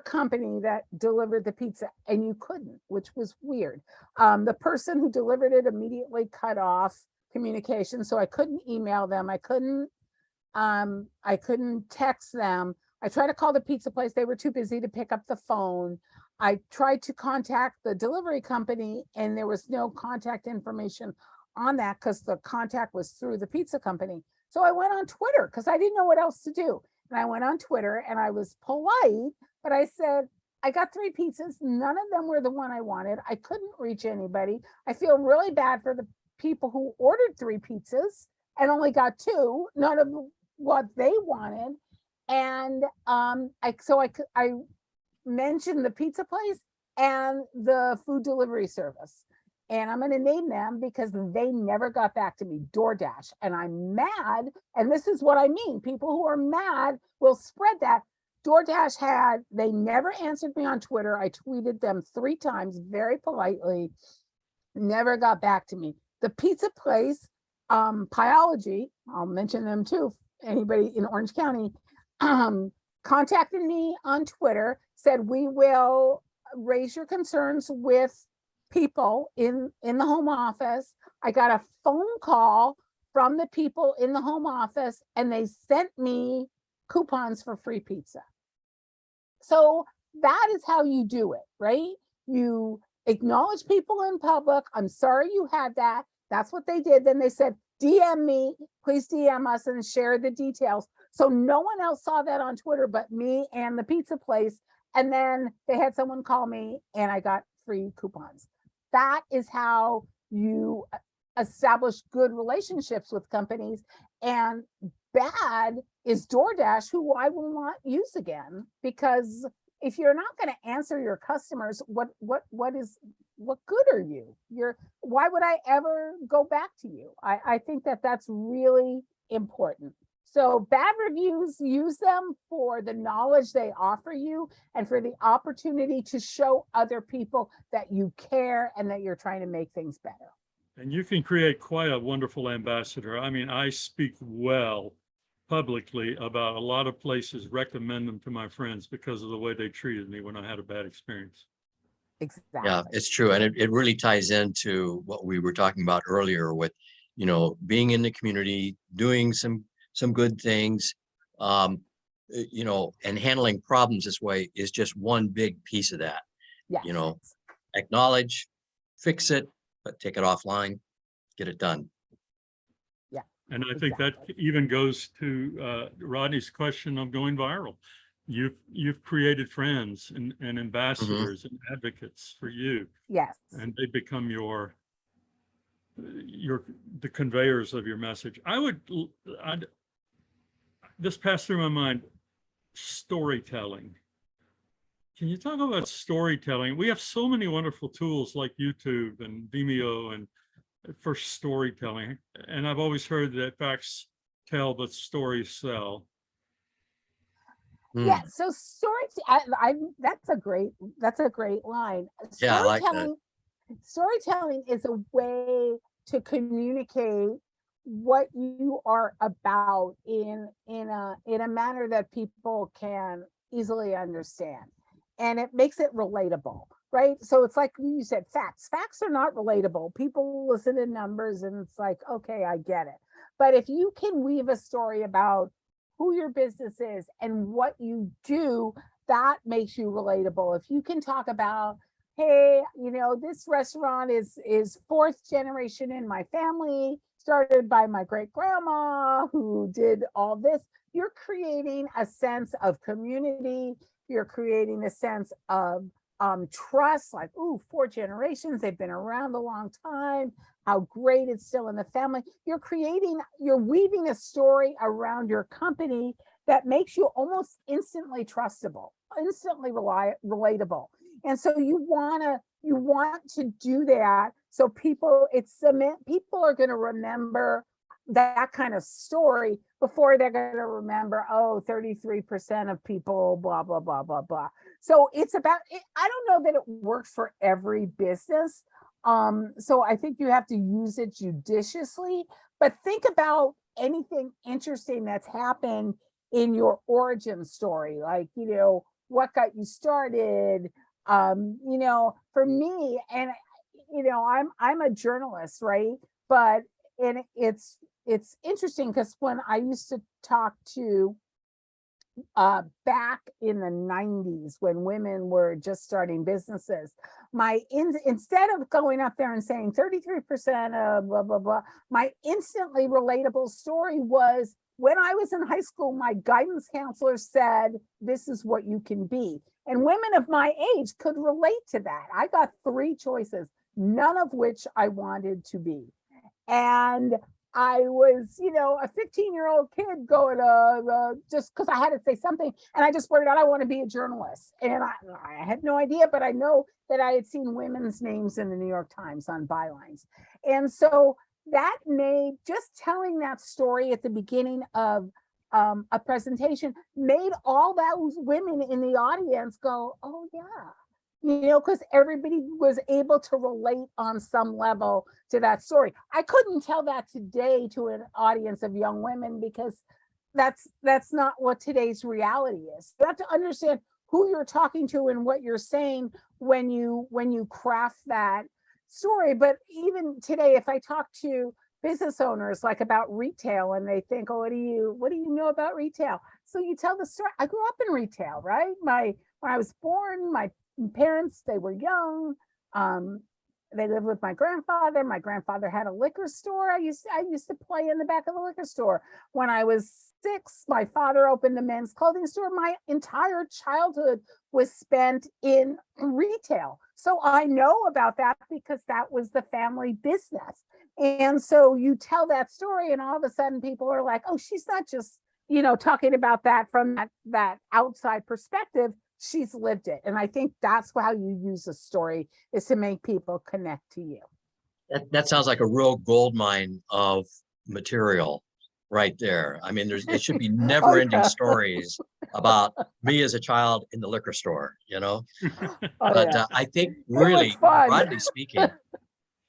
company that delivered the pizza, and you couldn't, which was weird. The person who delivered it immediately cut off communication, so I couldn't email them. I couldn't text them. I tried to call the pizza place. They were too busy to pick up the phone. I tried to contact the delivery company, and there was no contact information on that because the contact was through the pizza company. So I went on Twitter because I didn't know what else to do. And I went on Twitter, and I was polite, but I said, I got 3 pizzas. None of them were the one I wanted. I couldn't reach anybody. I feel really bad for the people who ordered 3 pizzas and only got 2, none of what they wanted. And I mentioned the pizza place and the food delivery service. And I'm going to name them because they never got back to me, DoorDash. And I'm mad. And this is what I mean. People who are mad will spread that. DoorDash they never answered me on Twitter. I tweeted them 3 times very politely, never got back to me. The pizza place, Pyology, I'll mention them too, anybody in Orange County, contacted me on Twitter, said, we will raise your concerns with people in the home office. I got a phone call from the people in the home office, and they sent me coupons for free pizza. So that is how you do it, right? You acknowledge people in public. I'm sorry you had that. That's what they did. Then they said, DM me, please DM us and share the details. So no one else saw that on Twitter but me and the pizza place. And then they had someone call me and I got free coupons. That is how you establish good relationships with companies. And bad is DoorDash, who I will not use again, because if you're not going to answer your customers, what good are you? Why would I ever go back to you? I think that that's really important. So bad reviews, use them for the knowledge they offer you and for the opportunity to show other people that you care and that you're trying to make things better. And you can create quite a wonderful ambassador. I mean, I speak well publicly about a lot of places, recommend them to my friends because of the way they treated me when I had a bad experience. Exactly. Yeah, it's true. And it really ties into what we were talking about earlier with, you know, being in the community, doing some good things, you know, and handling problems this way is just one big piece of that. Yes. You know, acknowledge, fix it, but take it offline, get it done. Yeah. And I think that even goes to Rodney's question of going viral. You've created friends and ambassadors and advocates for you. Yes. And they become the conveyors of your message. This passed through my mind, storytelling. Can you talk about storytelling? We have so many wonderful tools like YouTube and Vimeo and for storytelling. And I've always heard that facts tell, but stories sell. Yeah. So that's a great line. Yeah, I like that. Storytelling is a way to communicate what you are about in a manner that people can easily understand, and it makes it relatable, right? So it's like you said, facts are not relatable. People listen to numbers and it's like, okay, I get it. But if you can weave a story about who your business is and what you do, that makes you relatable. If you can talk about, hey, you know, this restaurant is fourth generation in my family, started by my great grandma who did all this. You're creating a sense of community. You're creating a sense of trust, like, ooh, 4 generations, they've been around a long time. How great it's still in the family. You're weaving a story around your company that makes you almost instantly trustable, instantly relatable. And so you want to do that. So people are going to remember that kind of story before they're going to remember, 33% of people, blah, blah, blah, blah, blah. So it's about, I don't know that it works for every business. So I think you have to use it judiciously, but think about anything interesting that's happened in your origin story. Like, you know, what got you started? You know, for me, and you know, I'm a journalist, right? But it's interesting because when I used to talk to back in the 90s when women were just starting businesses, instead of going up there and saying 33% of blah blah blah, my instantly relatable story was when I was in high school, my guidance counselor said, this is what you can be. And women of my age could relate to that. I got 3 choices, none of which I wanted to be. And I was, you know, a 15-year-old kid going just because I had to say something. And I just blurted out, I want to be a journalist. And I had no idea, but I know that I had seen women's names in the New York Times on bylines. And so that made, just telling that story at the beginning of a presentation made all those women in the audience go, oh yeah, you know, because everybody was able to relate on some level to that story. I couldn't tell that today to an audience of young women because that's not what today's reality is. You have to understand who you're talking to and what you're saying when you craft that story. But even today, if I talk to business owners like about retail and they think, oh, what do you know about retail? So you tell the story. I grew up in retail, right? When I was born, my parents, they were young. They lived with my grandfather. My grandfather had a liquor store. I used to play in the back of the liquor store. When I was 6, my father opened a men's clothing store. My entire childhood was spent in retail. So I know about that because that was the family business. And so you tell that story and all of a sudden people are like, oh, she's not just, talking about that from that outside perspective. She's lived it. And I think that's how you use a story, is to make people connect to you. That sounds like a real gold mine of material right there. I mean, it should be never ending stories about me as a child in the liquor store, Oh, but yeah. I think was really, fun. broadly speaking,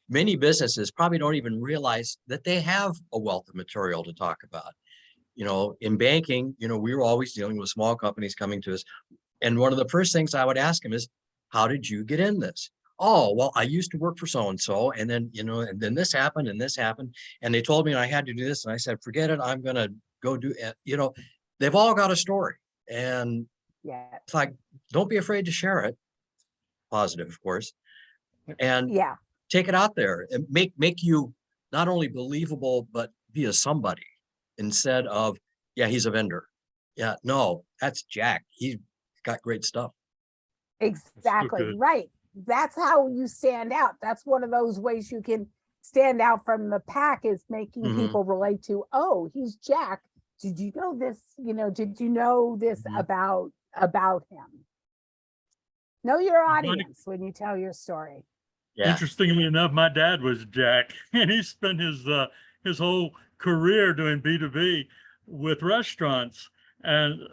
many businesses probably don't even realize that they have a wealth of material to talk about. In banking, we were always dealing with small companies coming to us. And one of the first things I would ask them is, how did you get in this? Oh, well, I used to work for so-and-so, and then, and then this happened and this happened. And they told me I had to do this. And I said, forget it. I'm going to go do it. They've all got a story. And Yeah. it's like, don't be afraid to share it. Positive, of course. And Yeah. take it out there and make you not only believable, but be a somebody instead of, yeah, he's a vendor. Yeah, no, that's Jack. He's got great stuff. Exactly. good. Right. That's how you stand out. That's one of those ways you can stand out from the pack, is making Mhm. people relate to, oh, he's Jack. Did you know this? Did you know this Mhm. about him? Know your Funny. audience when you tell your story. Yeah. Interestingly enough, my dad was Jack, and he spent his whole career doing B2B with restaurants. And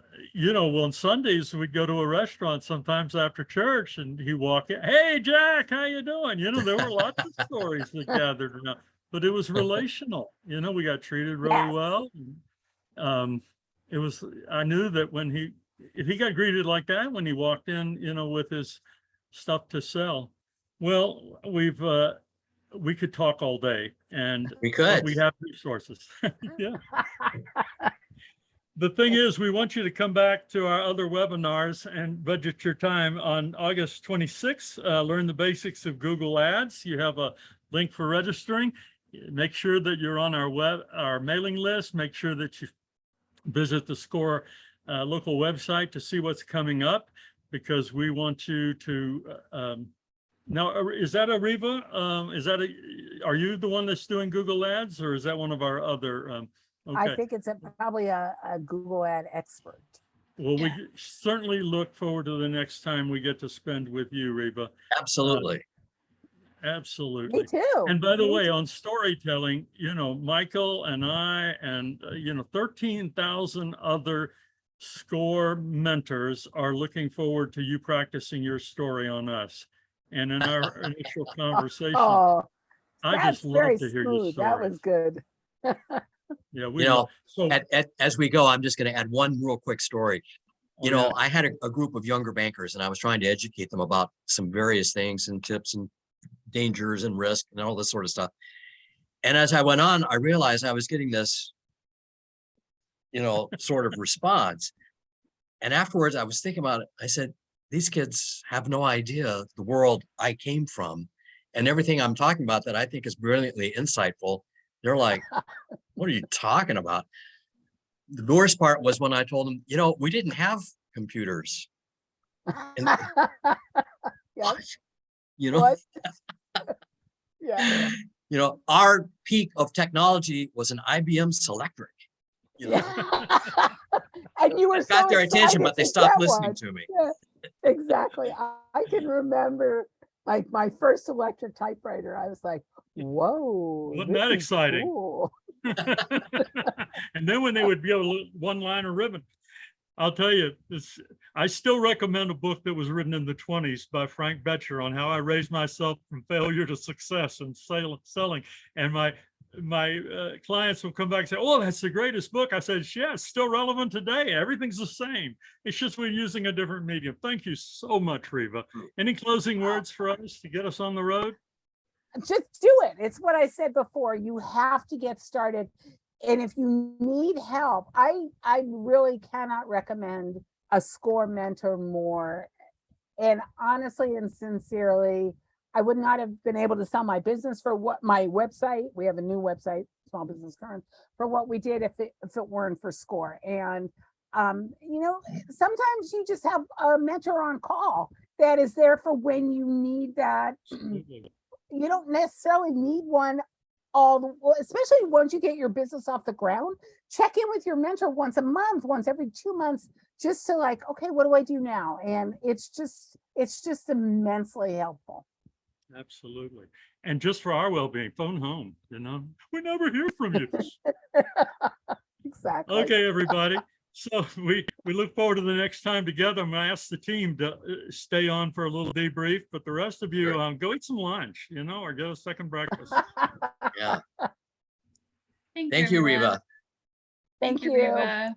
on Sundays we'd go to a restaurant sometimes after church, and he walk in, "Hey, Jack, how you doing?" There were lots of stories that gathered around, but it was relational. We got treated really Yes. well. It was. I knew that if he got greeted like that when he walked in, with his stuff to sell. Well, we could talk all day, We but could. we have resources. Yeah. The thing is, we want you to come back to our other webinars and budget your time on August 26th. Learn the basics of Google Ads. You have a link for registering. Make sure that you're on our mailing list. Make sure that you visit the SCORE local website to see what's coming up, because we want you to now, is that a Reiva? Are you the one that's doing Google Ads, or is that one of our other? I Okay. think it's probably a Google ad expert. Well, we certainly look forward to the next time we get to spend with you, Reiva. Absolutely. Absolutely. Me too. And by the Me way, too. on storytelling, Michael and I and 13,000 other SCORE mentors are looking forward to you practicing your story on us. And in our initial conversation, Oh, I that's just love very to hear your smooth. That story. was good. Yeah, so As we go, I'm just going to add one real quick story. yeah. I had a group of younger bankers, and I was trying to educate them about some various things and tips and dangers and risk and all this sort of stuff. And as I went on, I realized I was getting this, sort of response. And afterwards, I was thinking about it. I said, these kids have no idea the world I came from, and everything I'm talking about that I think is brilliantly insightful. They're like, what are you talking about? The worst part was when I told them, we didn't have computers. And Yeah. what? What? Yeah. Our peak of technology was an IBM Selectric. Yeah. And you were Got so their attention, excited but they to stopped get listening one. to me. Yeah, exactly. I can remember like my first electric typewriter. I was like, whoa. Wasn't this that is exciting? cool. And then when they would be able to one liner ribbon, I'll tell you, I still recommend a book that was written in the 1920s by Frank Betcher on how I raised myself from failure to success in selling. And my clients will come back and say, "Oh, that's the greatest book." I said, "Yeah, it's still relevant today. Everything's the same. It's just we're using a different medium." Thank you so much, Reiva. Any closing words for us to get us on the road? Just do it. It's what I said before. You have to get started. And if you need help, I really cannot recommend a SCORE mentor more. And honestly and sincerely, I would not have been able to sell my business for what my website. We have a new website. small business current for what we did if it weren't for SCORE. And you know, sometimes you just have a mentor on call that is there for when you need that. Absolutely. You don't necessarily need one well, especially once you get your business off the ground. Check in with your mentor once a month, once every 2 months, just to like, okay, what do I do now? And it's just immensely helpful. Absolutely. And just for our well-being, phone home, you know, we never hear from you. Exactly. Okay, everybody. So we look forward to the next time together. I'm going to ask the team to stay on for a little debrief, but the rest of you, Sure. go eat some lunch, you know, or get a second breakfast. Yeah. Thank Thank you, everyone. Reiva. Thank you. Reiva.